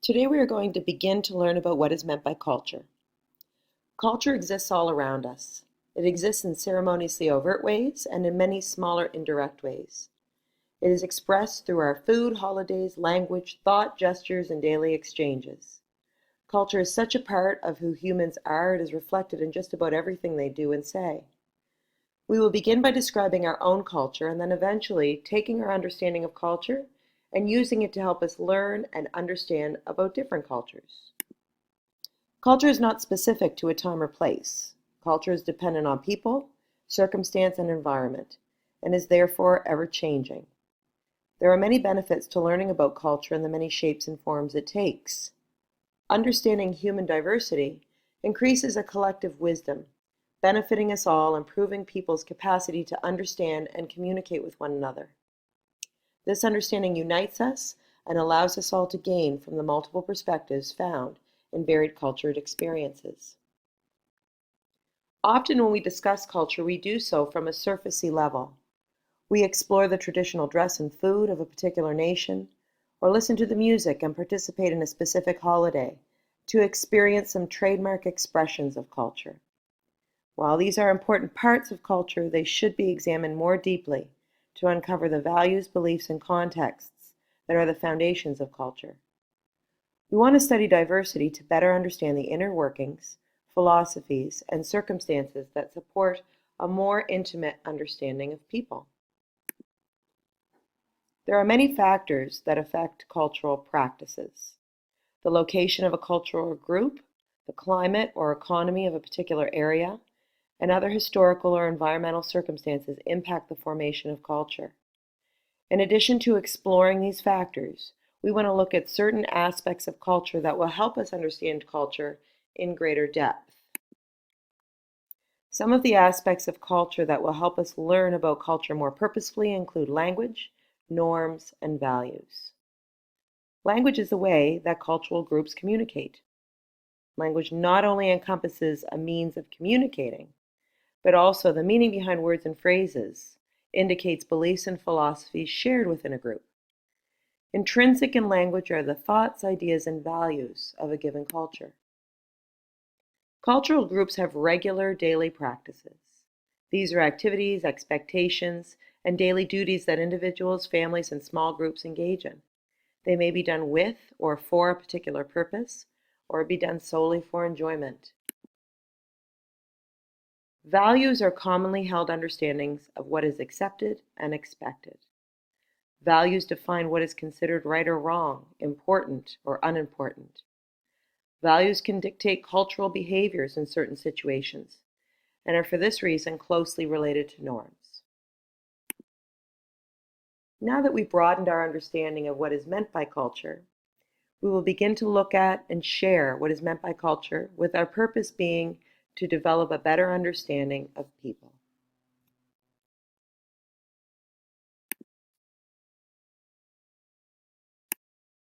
Today we are going to begin to learn about what is meant by culture. Culture exists all around us. It exists in ceremoniously overt ways and in many smaller indirect ways. It is expressed through our food, holidays, language, thought, gestures, and daily exchanges. Culture is such a part of who humans are, it is reflected in just about everything they do and say. We will begin by describing our own culture and then eventually taking our understanding of culture and using it to help us learn and understand about different cultures. Culture is not specific to a time or place. Culture is dependent on people, circumstance, and environment, and is therefore ever-changing. There are many benefits to learning about culture and the many shapes and forms it takes. Understanding human diversity increases a collective wisdom, benefiting us all, improving people's capacity to understand and communicate with one another. This understanding unites us and allows us all to gain from the multiple perspectives found in varied cultured experiences. Often when we discuss culture, we do so from a surfacey level. We explore the traditional dress and food of a particular nation, or listen to the music and participate in a specific holiday to experience some trademark expressions of culture. While these are important parts of culture, they should be examined more deeply to uncover the values, beliefs, and contexts that are the foundations of culture. We want to study diversity to better understand the inner workings, philosophies, and circumstances that support a more intimate understanding of people. There are many factors that affect cultural practices. The location of a cultural group, the climate or economy of a particular area, and other historical or environmental circumstances impact the formation of culture. In addition to exploring these factors, we want to look at certain aspects of culture that will help us understand culture in greater depth. Some of the aspects of culture that will help us learn about culture more purposefully include language, norms, and values. Language is the way that cultural groups communicate. Language not only encompasses a means of communicating, but also the meaning behind words and phrases, indicates beliefs and philosophies shared within a group. Intrinsic in language are the thoughts, ideas, and values of a given culture. Cultural groups have regular daily practices. These are activities, expectations, and daily duties that individuals, families, and small groups engage in. They may be done with or for a particular purpose, or be done solely for enjoyment. Values are commonly held understandings of what is accepted and expected. Values define what is considered right or wrong, important or unimportant. Values can dictate cultural behaviors in certain situations, and are for this reason closely related to norms. Now that we've broadened our understanding of what is meant by culture, we will begin to look at and share what is meant by culture, with our purpose being to develop a better understanding of people.